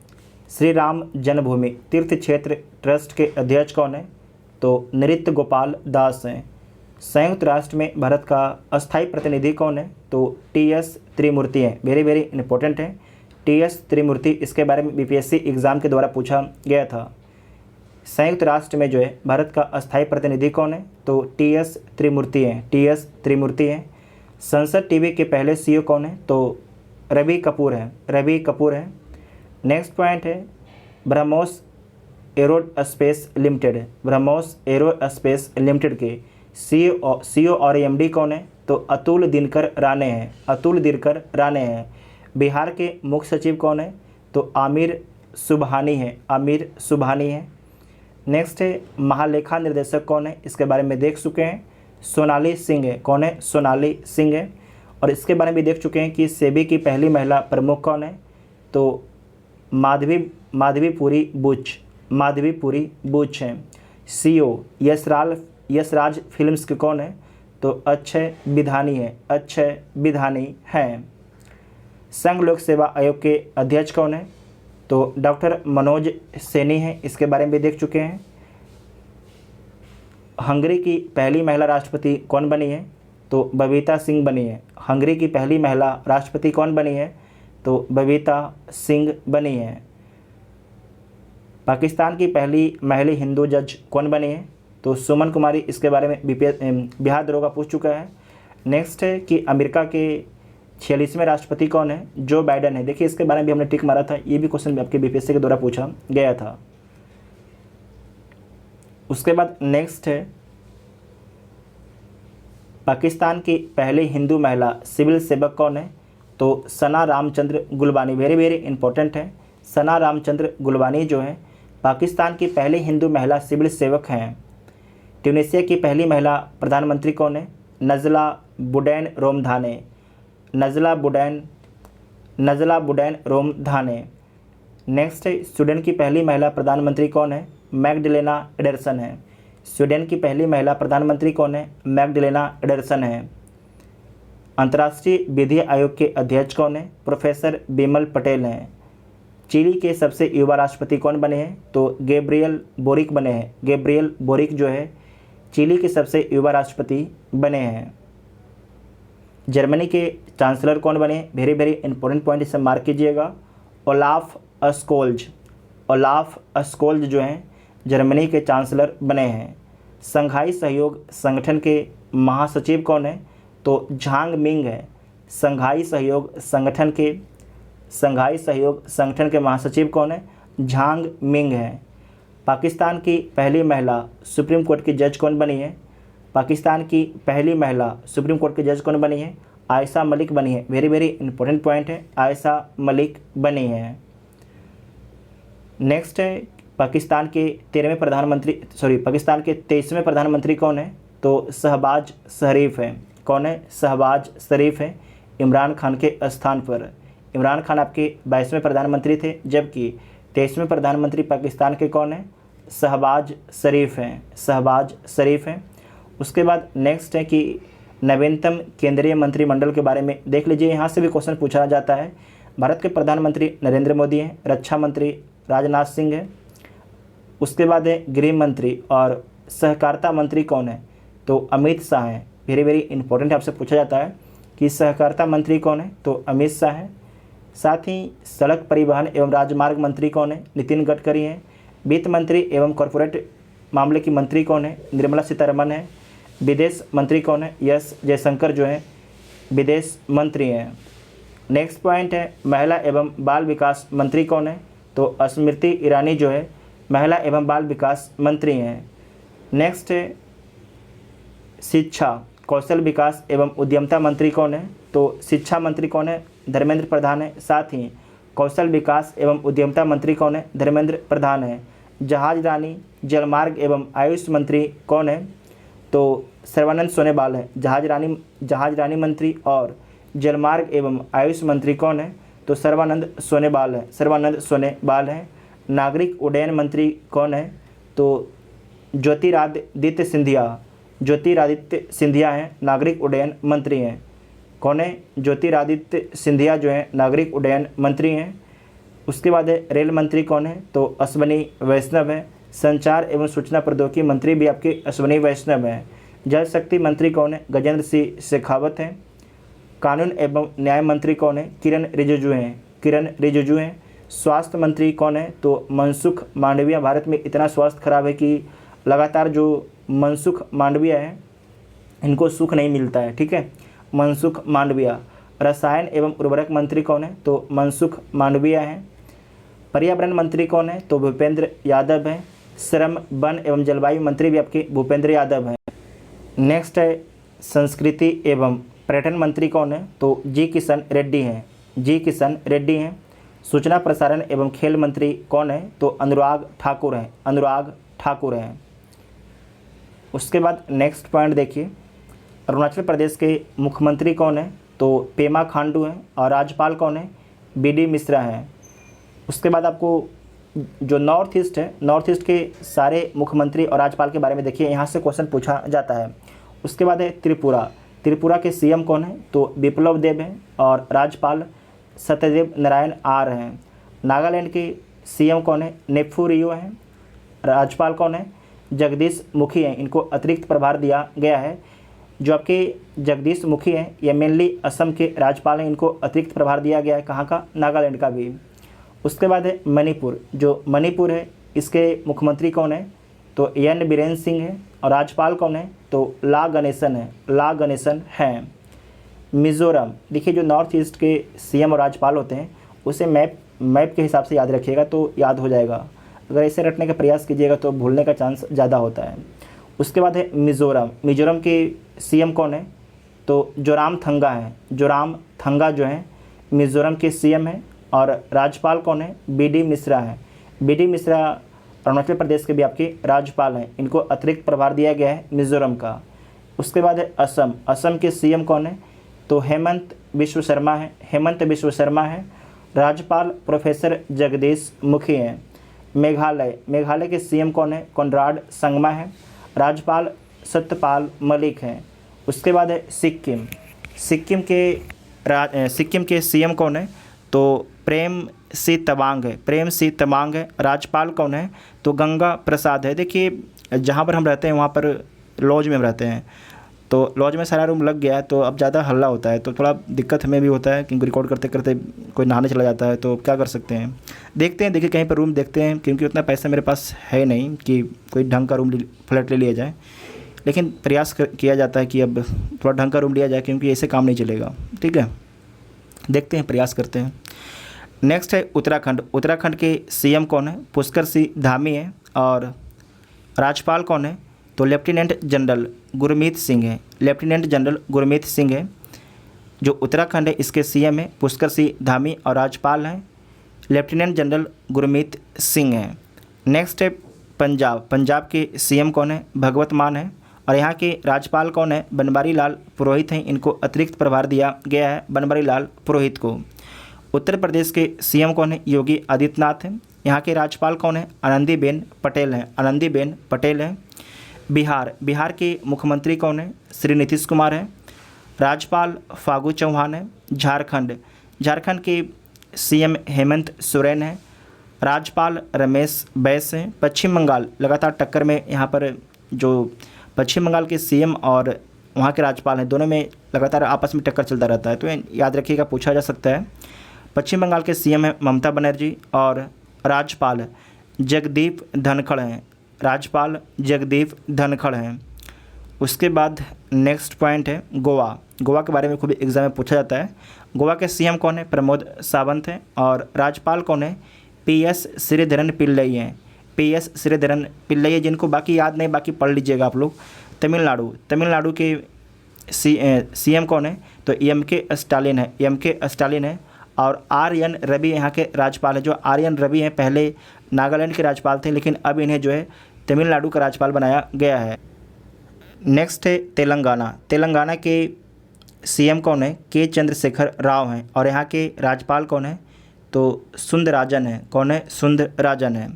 श्री राम जन्मभूमि तीर्थ क्षेत्र ट्रस्ट के अध्यक्ष कौन है, तो नृत्य गोपाल दास हैं। संयुक्त राष्ट्र में भारत का अस्थायी प्रतिनिधि कौन है, तो टी.एस. त्रिमूर्ति हैं। वेरी वेरी इंपॉर्टेंट है टी.एस. त्रिमूर्ति, इसके बारे में बीपीएससी एग्ज़ाम के द्वारा पूछा गया था। संयुक्त राष्ट्र में जो है भारत का अस्थायी प्रतिनिधि कौन है, तो टी.एस. त्रिमूर्ति हैं, टी.एस. त्रिमूर्ति हैं। संसद टीवी के पहले सीईओ कौन है, तो रवि कपूर है। नेक्स्ट पॉइंट है ब्रह्मोस एरोस्पेस लिमिटेड के सीईओ और एमडी कौन है, तो अतुल दिनकर राणे हैं। बिहार के मुख्य सचिव कौन है, तो आमिर सुबहानी है। नेक्स्ट है महालेखा निर्देशक कौन है, इसके बारे में देख चुके हैं, सोनाली सिंह है। कौन है, सोनाली सिंह है। और इसके बारे में देख चुके हैं कि सेबी की पहली महिला प्रमुख कौन है, तो माधवीपुरी बुच हैं। सीईओ यशराज फिल्म्स के कौन है, तो अक्षय विधानी हैं। संघ लोक सेवा आयोग के अध्यक्ष कौन है, तो डॉक्टर मनोज सैनी हैं। इसके बारे में भी देख चुके हैं। हंगरी की पहली महिला राष्ट्रपति कौन बनी है, तो बबीता सिंह बनी है। हंगरी की पहली महिला राष्ट्रपति कौन बनी है, तो बबीता सिंह बनी है। पाकिस्तान की पहली महिला हिंदू जज कौन बनी है, तो सुमन कुमारी। इसके बारे में बिहार दरोगा पूछ चुका है। नेक्स्ट है कि अमेरिका के 46वें राष्ट्रपति कौन है, जो बाइडन है। देखिए इसके बारे में भी हमने टिक मारा था, ये भी क्वेश्चन आपके बीपीएससी के द्वारा पूछा गया था। उसके बाद नेक्स्ट है पाकिस्तान की पहली हिंदू महिला सिविल सेवक कौन है, तो सना रामचंद्र गुलबानी। वेरी वेरी इंपॉर्टेंट है, सना रामचंद्र गुलबानी जो है पाकिस्तान की पहली हिंदू महिला सिविल सेवक हैं। ट्यूनीशिया की पहली महिला प्रधानमंत्री कौन है, नज़ला बुडैन रोमधाने। नेक्स्ट है स्वीडन की पहली महिला प्रधानमंत्री कौन है, मैगडलेना एडरसन है। स्वीडन की पहली महिला प्रधानमंत्री कौन है, मैगडलेना एडरसन है। अंतर्राष्ट्रीय विधि आयोग के अध्यक्ष कौन है, प्रोफेसर बिमल पटेल हैं। चिली के सबसे युवा राष्ट्रपति कौन बने हैं, तो गैब्रियल बोरिक बने हैं। गैब्रियल बोरिक जो है चिली के सबसे युवा राष्ट्रपति बने हैं। जर्मनी के चांसलर कौन बने, वेरी वेरी इंपॉर्टेंट पॉइंट, इसे मार्क कीजिएगा, ओलाफ अस्कोल्ज जो हैं जर्मनी के चांसलर बने हैं। संघाई सहयोग संगठन के महासचिव कौन है, तो झांग मिंग है। संघाई सहयोग संगठन के महासचिव कौन है, झांग मिंग है। पाकिस्तान की पहली महिला सुप्रीम कोर्ट की जज कौन बनी है, पाकिस्तान की पहली महिला सुप्रीम कोर्ट की जज कौन बनी है, आयशा मलिक बनी है। वेरी वेरी इंपॉर्टेंट पॉइंट है, आयशा मलिक बनी है। नेक्स्ट है पाकिस्तान के 23वें प्रधानमंत्री कौन है, तो शहबाज शरीफ है। कौन है, शहबाज शरीफ है इमरान खान के स्थान पर। इमरान खान आपके 22वें प्रधानमंत्री थे, जबकि 23वें प्रधानमंत्री पाकिस्तान के कौन है, शहबाज शरीफ हैं। उसके बाद नेक्स्ट है कि नवीनतम केंद्रीय मंत्रिमंडल के बारे में देख लीजिए, यहाँ से भी क्वेश्चन पूछा जाता है। भारत के प्रधानमंत्री नरेंद्र मोदी हैं, रक्षा मंत्री राजनाथ सिंह है। उसके बाद है गृह मंत्री और सहकारिता मंत्री कौन है, तो अमित शाह हैं। वेरी वेरी इंपॉर्टेंट आपसे पूछा जाता है कि सहकारिता मंत्री कौन है, तो अमित शाह है। साथ ही सड़क परिवहन एवं राजमार्ग मंत्री कौन है, नितिन गडकरी हैं। वित्त मंत्री एवं कॉरपोरेट मामले की मंत्री कौन है, निर्मला सीतारमण है। विदेश मंत्री कौन है, एस जयशंकर जो है विदेश मंत्री हैं। नेक्स्ट पॉइंट है महिला एवं बाल विकास मंत्री कौन है, तो स्मृति ईरानी जो है महिला एवं बाल विकास मंत्री हैं। नेक्स्ट है शिक्षा कौशल विकास एवं उद्यमिता मंत्री कौन है? तो शिक्षा मंत्री कौन है? धर्मेंद्र प्रधान है। साथ ही कौशल विकास एवं उद्यमिता मंत्री कौन है? धर्मेंद्र प्रधान है। जहाज रानी जलमार्ग एवं आयुष मंत्री कौन है? तो सर्बानंद सोनोवाल है। जहाज रानी मंत्री और जलमार्ग एवं आयुष मंत्री कौन है? तो सर्बानंद सोनोवाल है। नागरिक उड्डयन मंत्री कौन है? तो ज्योतिरादित्य सिंधिया हैं, नागरिक उड्डयन मंत्री हैं। कौन है? ज्योतिरादित्य सिंधिया जो है नागरिक उड्डयन मंत्री हैं। उसके बाद है रेल मंत्री कौन है? तो अश्विनी वैष्णव है। संचार एवं सूचना प्रौद्योगिकी मंत्री भी आपके अश्विनी वैष्णव हैं। जल शक्ति मंत्री कौन है? गजेंद्र सिंह शेखावत हैं। कानून एवं न्याय मंत्री कौन है? किरण रिजिजू हैं। स्वास्थ्य मंत्री कौन है? तो मनसुख मांडविया। भारत में इतना स्वास्थ्य खराब है कि लगातार जो मनसुख मांडविया है इनको सुख नहीं मिलता है, ठीक है। मनसुख मांडविया। रसायन एवं उर्वरक मंत्री कौन है? तो मनसुख मांडविया हैं। पर्यावरण मंत्री कौन है? तो भूपेंद्र यादव है। श्रम वन एवं जलवायु मंत्री भी आपके भूपेंद्र यादव हैं। नेक्स्ट है संस्कृति एवं पर्यटन मंत्री कौन है? तो जी किशन रेड्डी हैं। सूचना प्रसारण एवं खेल मंत्री कौन है? तो अनुराग ठाकुर हैं। उसके बाद नेक्स्ट पॉइंट देखिए, अरुणाचल प्रदेश के मुख्यमंत्री कौन है? तो पेमा खांडू हैं। और राज्यपाल कौन है? BD मिश्रा हैं। उसके बाद आपको जो नॉर्थ ईस्ट के सारे मुख्यमंत्री और राज्यपाल के बारे में देखिए, यहाँ से क्वेश्चन पूछा जाता है। उसके बाद है त्रिपुरा के CM कौन है? तो बिप्लब देब हैं। और राज्यपाल सत्यदेव नारायण आर हैं। नागालैंड के CM कौन है? नेफ्यू रियो हैं। राज्यपाल कौन है? जगदीश मुखी हैं। इनको अतिरिक्त प्रभार दिया गया है। जो आपके जगदीश मुखी हैं ये मेनली असम के राज्यपाल हैं, इनको अतिरिक्त प्रभार दिया गया है। कहाँ का? नागालैंड का भी। उसके बाद है मणिपुर। जो मणिपुर है इसके मुख्यमंत्री कौन है? तो एन बीरेन सिंह है। और राज्यपाल कौन है? तो ला गणेशन हैं। मिज़ोरम। देखिए जो नॉर्थ ईस्ट के CM और राज्यपाल होते हैं उसे मैप के हिसाब से याद रखिएगा तो याद हो जाएगा। अगर ऐसे रटने का प्रयास कीजिएगा तो भूलने का चांस ज़्यादा होता है। उसके बाद है मिज़ोरम के CM कौन है? तो जोराम थंगा जो हैं मिज़ोरम के CM हैं। और राज्यपाल कौन है? BD मिश्रा हैं। BD मिश्रा अरुणाचल प्रदेश के भी आपके राज्यपाल हैं, इनको अतिरिक्त प्रभार दिया गया है मिज़ोरम का। उसके बाद है असम के CM कौन है? तो हेमंत बिश्व शर्मा है। राज्यपाल प्रोफेसर जगदीश मुखी हैं। मेघालय के CM कौन है? कॉनराड संगमा है। राज्यपाल सत्यपाल मलिक हैं। उसके बाद है सिक्किम के CM कौन है? तो प्रेम सिंह तमांग है। राज्यपाल कौन है? तो गंगा प्रसाद है। देखिए जहाँ पर हम रहते हैं वहाँ पर लॉज में हम रहते हैं, तो लॉज में सारा रूम लग गया है तो अब ज़्यादा हल्ला होता है तो थोड़ा दिक्कत हमें भी होता है क्योंकि रिकॉर्ड करते करते कोई नहाने चला जाता है तो क्या कर सकते हैं। देखिए कहीं पर रूम देखते हैं, क्योंकि उतना पैसा मेरे पास है नहीं कि कोई ढंग का फ्लैट ले लिया जाए, लेकिन प्रयास किया जाता है कि अब थोड़ा ढंग का रूम लिया जाए क्योंकि ऐसे काम नहीं चलेगा। ठीक है, देखते हैं, प्रयास करते हैं। नेक्स्ट है उत्तराखंड के CM कौन है? पुष्कर सिंह धामी है। और राज्यपाल कौन है? तो लेफ्टिनेंट जनरल गुरमीत सिंह है। जो उत्तराखंड है इसके CM है पुष्कर सिंह धामी और राज्यपाल हैं लेफ्टिनेंट जनरल गुरमीत सिंह हैं। नेक्स्ट है पंजाब के CM कौन है? भगवत मान है। और यहाँ के राज्यपाल कौन है? बनवारी लाल पुरोहित हैं, इनको अतिरिक्त प्रभार दिया गया है बनवारी लाल पुरोहित को। उत्तर प्रदेश के CM कौन है? योगी आदित्यनाथ हैं। यहाँ के राज्यपाल कौन है? आनंदीबेन पटेल हैं। बिहार के मुख्यमंत्री कौन है? श्री नीतीश कुमार हैं। राज्यपाल फागू चौहान है। झारखंड के CM हेमंत सोरेन हैं। राज्यपाल रमेश बैस हैं। पश्चिम बंगाल लगातार टक्कर में, यहाँ पर जो पश्चिम बंगाल के CM और वहाँ के राज्यपाल हैं दोनों में लगातार आपस में टक्कर चलता रहता है, तो याद रखिएगा, पूछा जा सकता है। पश्चिम बंगाल के CM है ममता बनर्जी और राज्यपाल जगदीप धनखड़ हैं। उसके बाद नेक्स्ट पॉइंट है गोवा के बारे में खूब एग्जाम में पूछा जाता है। गोवा के CM कौन है? प्रमोद सावंत हैं। और राज्यपाल कौन है? PS श्रीधरन पिल्लई हैं। PS श्रीधरन पिल्लई है, जिनको बाकी याद नहीं, बाकी पढ़ लीजिएगा आप लोग। तमिलनाडु के CM कौन है? तो MK स्टालिन है, MK स्टालिन है। और RN रवि यहाँ के राज्यपाल है। जो RN रवि हैं पहले नागालैंड के राज्यपाल थे, लेकिन अब इन्हें जो है तमिलनाडु का राज्यपाल बनाया गया है। नेक्स्ट है तेलंगाना के CM कौन है? K चंद्रशेखर राव हैं। और यहाँ के राज्यपाल कौन है? तो सुंदरराजन है। कौन है? सुंदरराजन है।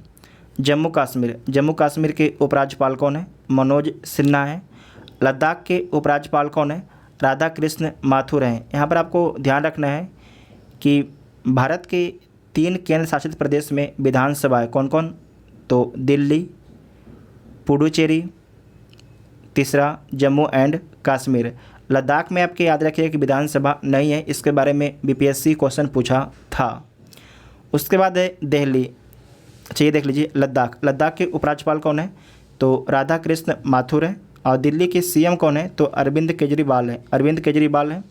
जम्मू कश्मीर के उपराज्यपाल कौन है? मनोज सिन्हा है। लद्दाख के उपराज्यपाल कौन है? राधा कृष्ण माथुर हैं। यहाँ पर आपको ध्यान रखना है कि भारत के 3 केंद्र शासित प्रदेश में विधानसभा है। कौन कौन? तो दिल्ली, पुडुचेरी, तीसरा जम्मू एंड कश्मीर। लद्दाख में आपके याद रखिए कि विधानसभा नहीं है, इसके बारे में BPSC क्वेश्चन पूछा था। उसके बाद है दिल्ली। अच्छा ये देख लीजिए, लद्दाख के उपराज्यपाल कौन है? तो राधा कृष्ण माथुर है। और दिल्ली के CM कौन है? तो अरविंद केजरीवाल है।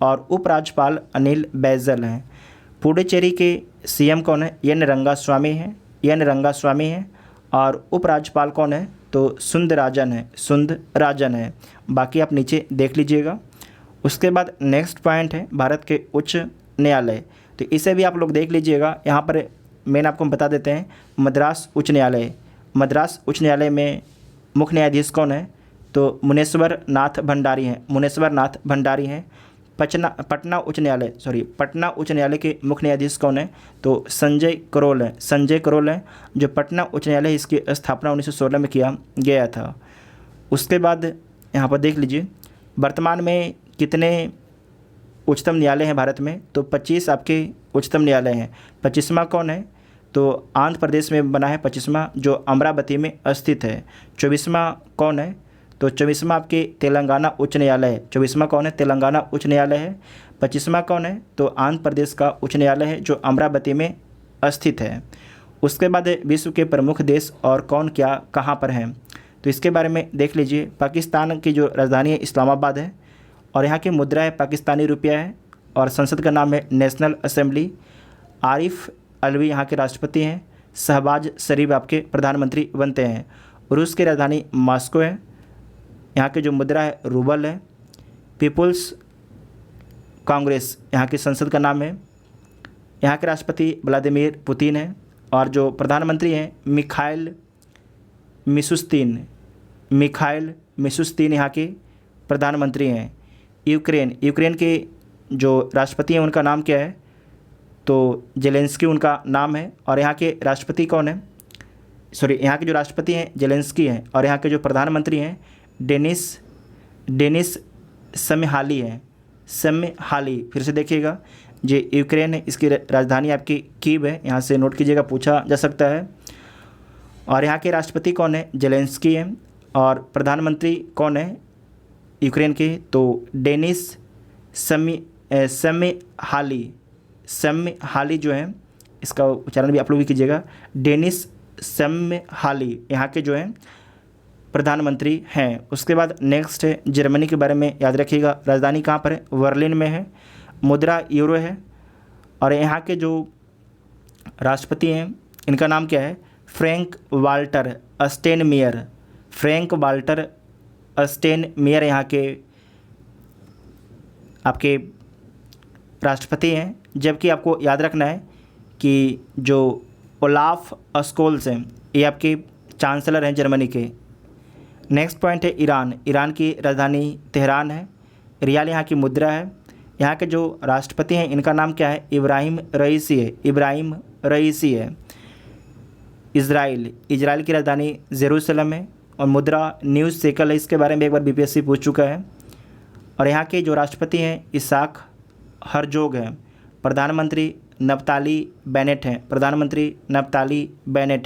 और उपराज्यपाल अनिल बैजल हैं। पुडुचेरी के CM कौन है? एन रंगास्वामी है। और उपराज्यपाल कौन है? तो सुंदरराजन है। बाकी आप नीचे देख लीजिएगा। उसके बाद नेक्स्ट पॉइंट है भारत के उच्च न्यायालय। तो इसे भी आप लोग देख लीजिएगा। यहाँ पर मेन आपको हम बता देते हैं, मद्रास उच्च न्यायालय में मुख्य न्यायाधीश कौन है? तो मुनेश्वर नाथ भंडारी हैं। पटना उच्च न्यायालय के मुख्य न्यायाधीश कौन है? तो संजय करोल है। जो पटना उच्च न्यायालय है, इसकी स्थापना 1916 में किया गया था। उसके बाद यहाँ पर देख लीजिए, वर्तमान में कितने उच्चतम न्यायालय हैं भारत में? तो 25 आपके उच्चतम न्यायालय हैं। 25वां कौन है? तो आंध्र प्रदेश में बना है 25वां, जो अमरावती में स्थित है। 24वां कौन है? तो 24वां आपके तेलंगाना उच्च न्यायालय है। 24वां कौन है? तेलंगाना उच्च न्यायालय है। 25वां कौन है? तो आंध्र प्रदेश का उच्च न्यायालय है, जो अमरावती में स्थित है। उसके बाद विश्व के प्रमुख देश और कौन क्या कहाँ पर हैं? तो इसके बारे में देख लीजिए। पाकिस्तान की जो राजधानी है इस्लामाबाद है। और यहाँ की मुद्रा है पाकिस्तानी रुपया है। और संसद का नाम है नेशनल असेंबली। आरिफ अलवी यहाँ के राष्ट्रपति हैं। शहबाज शरीफ आपके प्रधानमंत्री बनते हैं। रूस की राजधानी मॉस्को है। यहाँ की जो मुद्रा है रूबल है। पीपुल्स कांग्रेस यहाँ की संसद का नाम है। यहाँ के राष्ट्रपति व्लादिमीर पुतिन है। और जो प्रधानमंत्री हैं मिखाइल मिशुस्तीन यहाँ के प्रधानमंत्री हैं। यूक्रेन के जो राष्ट्रपति हैं उनका नाम क्या है? तो जेलेंस्की उनका नाम है। और यहाँ के राष्ट्रपति कौन है? यहाँ के जो राष्ट्रपति हैं जेलेंस्की हैं। और यहाँ के जो प्रधानमंत्री हैं डेनिस समहाली हैं। फिर से देखिएगा, जो यूक्रेन है इसकी राजधानी आपकी कीव है। यहाँ से नोट कीजिएगा, पूछा जा सकता है। और यहाँ के राष्ट्रपति कौन है? जेलेंस्की हैं। और प्रधानमंत्री कौन है यूक्रेन के? तो डेनिस समहाली जो है, इसका उच्चारण भी आप लोग भी कीजिएगा। डेनिस समहाली यहाँ के जो हैं प्रधानमंत्री हैं। उसके बाद नेक्स्ट है जर्मनी के बारे में याद रखिएगा। राजधानी कहाँ पर है? बर्लिन में है। मुद्रा यूरो है। और यहाँ के जो राष्ट्रपति हैं इनका नाम क्या है? फ्रैंक वाल्टर स्टेनमेयर यहाँ के आपके राष्ट्रपति हैं। जबकि आपको याद रखना है कि जो ओलाफ स्कोल्स हैं ये आपके चांसलर हैं जर्मनी के। नेक्स्ट पॉइंट है ईरान की राजधानी तेहरान है। रियाल यहाँ की मुद्रा है। यहाँ के जो राष्ट्रपति हैं इनका नाम क्या है? इब्राहिम रईसी है। इजराइल की राजधानी जेरूसलम है। और मुद्रा न्यूज़ शेकल है। इसके बारे में एक बार BPSC पूछ चुका है। और यहाँ के जो राष्ट्रपति हैं इसाक हरजोग हैं। प्रधानमंत्री नफ्ताली बेनेट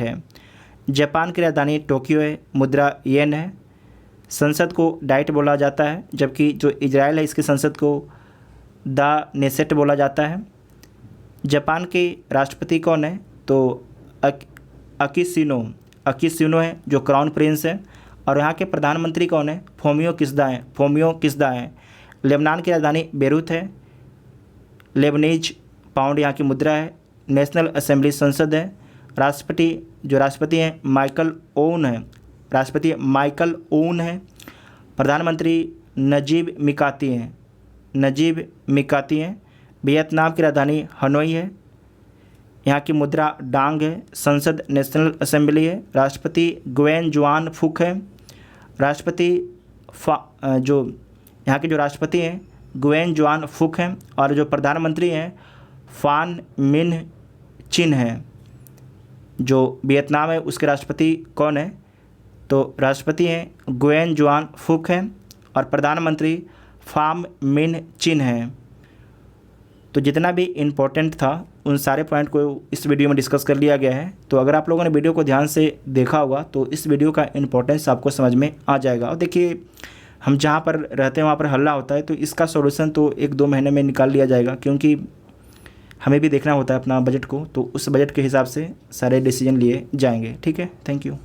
हैं। जापान की राजधानी टोक्यो है। मुद्रा येन है। संसद को डाइट बोला जाता है, जबकि जो इजराइल है इसकी संसद को द नेसेट बोला जाता है। जापान के राष्ट्रपति कौन है? तो अकिशिनो है, जो क्राउन प्रिंस है। और यहाँ के प्रधानमंत्री कौन है? फोमियो किस्दा हैं। लेबनान की राजधानी बेरूत है। लेबनीज पाउंड यहाँ की मुद्रा है। नेशनल असेंबली संसद है। राष्ट्रपति हैं माइकल ओवन है, राष्ट्रपति माइकल ओवन है। प्रधानमंत्री नजीब मिकाती हैं। वियतनाम की राजधानी हनोई है। यहाँ की मुद्रा डांग है। संसद नेशनल असेंबली है। राष्ट्रपति ग्वेन जुआन फुक है। जो यहाँ के जो राष्ट्रपति हैं ग्वेन जुआन फुक हैं और जो प्रधानमंत्री हैं फान मिन चिन हैं। जो वियतनाम है उसके राष्ट्रपति कौन है? तो राष्ट्रपति हैं ग्वेन जुआन फुक हैं और प्रधानमंत्री फाम मिन चिन हैं। तो जितना भी इम्पोर्टेंट था उन सारे पॉइंट को इस वीडियो में डिस्कस कर लिया गया है। तो अगर आप लोगों ने वीडियो को ध्यान से देखा होगा तो इस वीडियो का इम्पोर्टेंस आपको समझ में आ जाएगा। और देखिए, हम जहाँ पर रहते हैं वहाँ पर हल्ला होता है, तो इसका सॉल्यूशन तो 1-2 महीने में निकाल लिया जाएगा, क्योंकि हमें भी देखना होता है अपना बजट को। तो उस बजट के हिसाब से सारे डिसीजन लिए जाएंगे। ठीक है, थैंक यू।